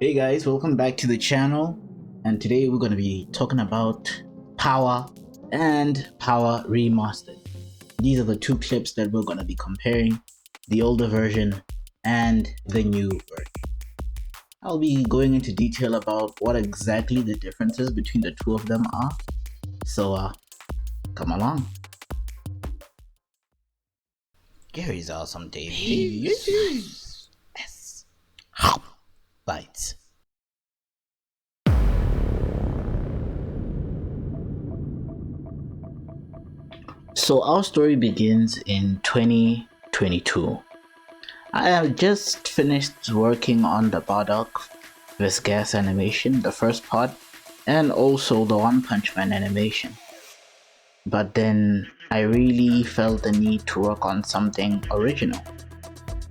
Hey guys, welcome back to the channel, and today we're going to be talking about Power and Power Remastered. These are the two clips that we're going to be comparing, the older version and the new version. I'll be going into detail about what exactly the differences between the two of them are, so come along. Gary's awesome, Dave. Yes. Bites. So our story begins in 2022. I have just finished working on the Bardock vs. Gas animation, the first part, and also the One Punch Man animation. But then I really felt the need to work on something original.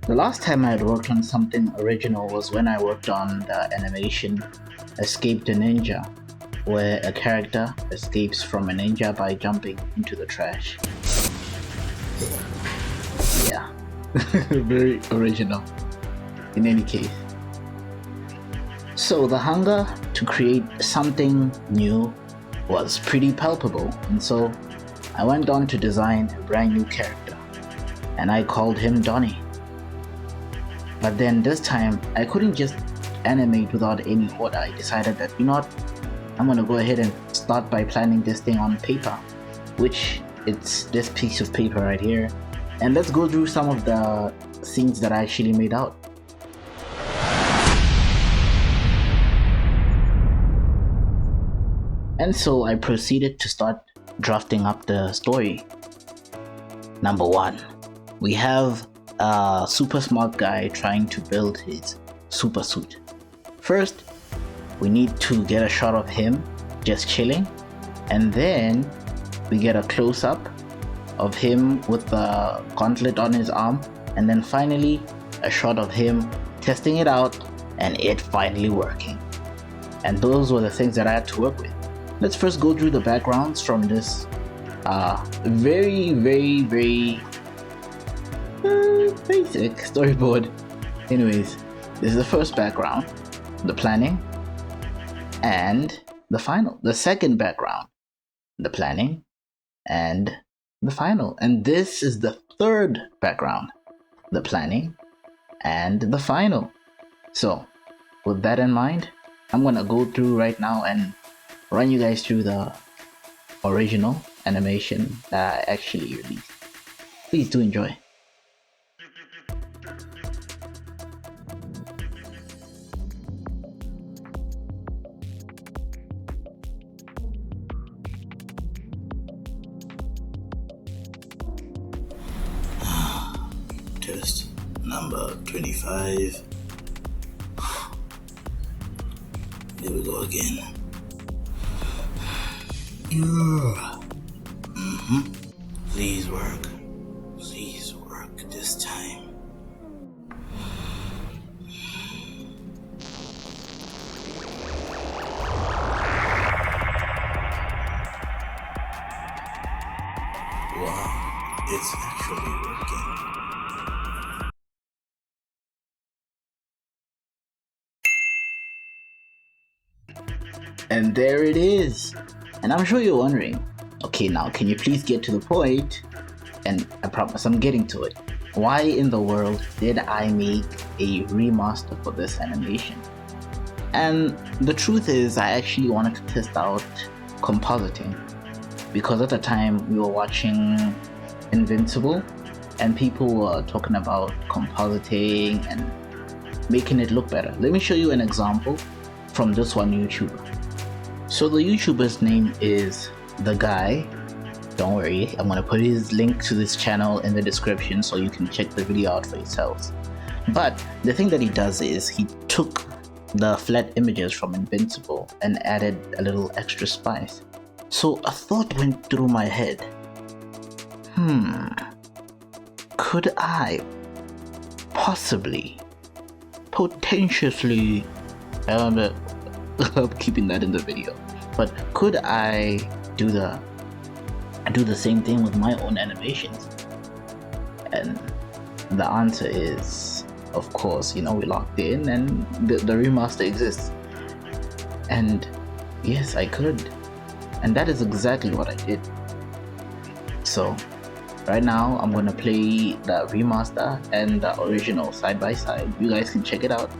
The last time I had worked on something original was when I worked on the animation Escape the Ninja, where a character escapes from a ninja by jumping into the trash. Yeah, very original in any case. So the hunger to create something new was pretty palpable, and so I went on to design a brand new character, and I called him Donnie. But then this time I couldn't just animate without any order. I decided that, you know what, I'm gonna go ahead and start by planning this thing on paper, which it's this piece of paper right here, and let's go through some of the scenes that I actually made out. And so I proceeded to start drafting up the story. Number 1, we have a super smart guy trying to build his super suit. First, we need to get a shot of him just chilling, and then we get a close-up of him with the gauntlet on his arm, and then finally a shot of him testing it out and it finally working. And those were the things that I had to work with. Let's first go through the backgrounds from this very basic storyboard. Anyways, this is the first background, the planning, and the final. The second background, the planning, and the final. And this is the third background, the planning, and the final. So with that in mind, I'm gonna go through right now and run you guys through the original animation that I actually released. Please do enjoy. Test number 25. Here we go again. Please work. Please work this time. Wow, it's actually working. And there it is. And I'm sure you're wondering, okay, now can you please get to the point? And I promise I'm getting to it. Why in the world did I make a remaster for this animation? And the truth is, I actually wanted to test out compositing, because at the time we were watching Invincible and people were talking about compositing and making it look better. Let me show you an example from this one YouTuber. So the YouTuber's name is The Guy. Don't worry, I'm gonna put his link to this channel in the description so you can check the video out for yourselves. But the thing that he does is he took the flat images from Invincible and added a little extra spice. So a thought went through my head. Could I possibly, potentially, I'm keeping that in the video, but could I do the same thing with my own animations? And the answer is of course, you know, we logged in and the remaster exists. And yes, I could. And that is exactly what I did. So right now I'm gonna play the remaster and the original side by side. You guys can check it out,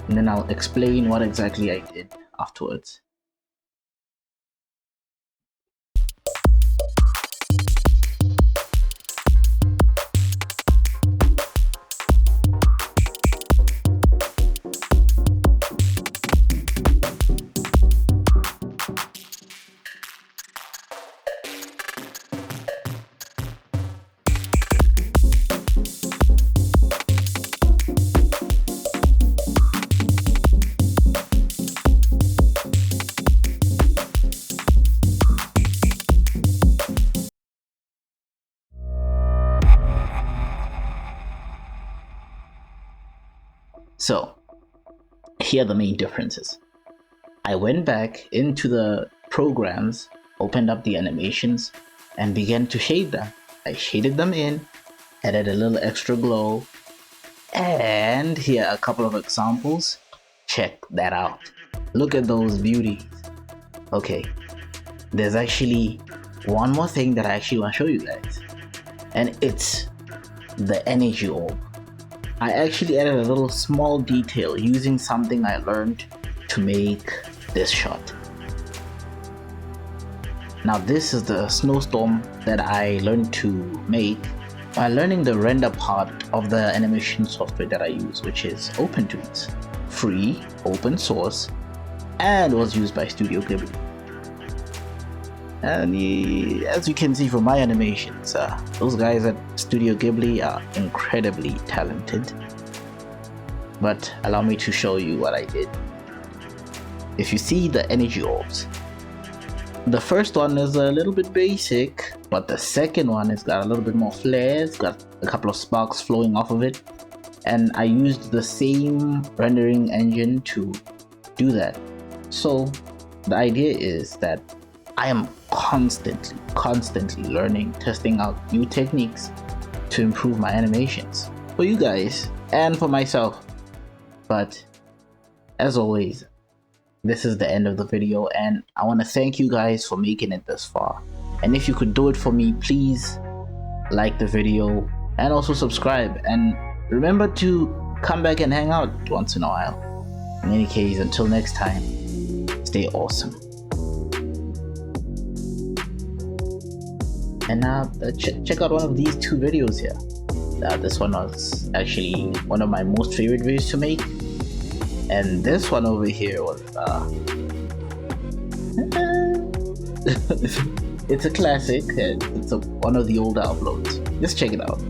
and then I'll explain what exactly I did afterwards. So here are the main differences. I went back into the programs, opened up the animations, and began to shade them. I shaded them in, added a little extra glow, and here are a couple of examples. Check that out. Look at those beauties. Okay, there's actually one more thing that I actually want to show you guys, and it's the energy orb. I actually added a little small detail using something I learned to make this shot. Now this is the snowstorm that I learned to make by learning the render part of the animation software that I use, which is Opentoonz. Free, open source, and was used by Studio Ghibli. And as you can see from my animations, those guys at Studio Ghibli are incredibly talented. But allow me to show you what I did. If you see the energy orbs, the first one is a little bit basic, but the second one has got a little bit more flair. It's got a couple of sparks flowing off of it, and I used the same rendering engine to do that. So the idea is that I am constantly learning, testing out new techniques to improve my animations for you guys and for myself. But as always, this is the end of the video, and I want to thank you guys for making it this far. And if you could do it for me, please like the video and also subscribe, and remember to come back and hang out once in a while. In any case, until next time, stay awesome. And check out one of these two videos here. This one was actually one of my most favorite videos to make, and this one over here was it's a classic. It's one of the older uploads. Just check it out.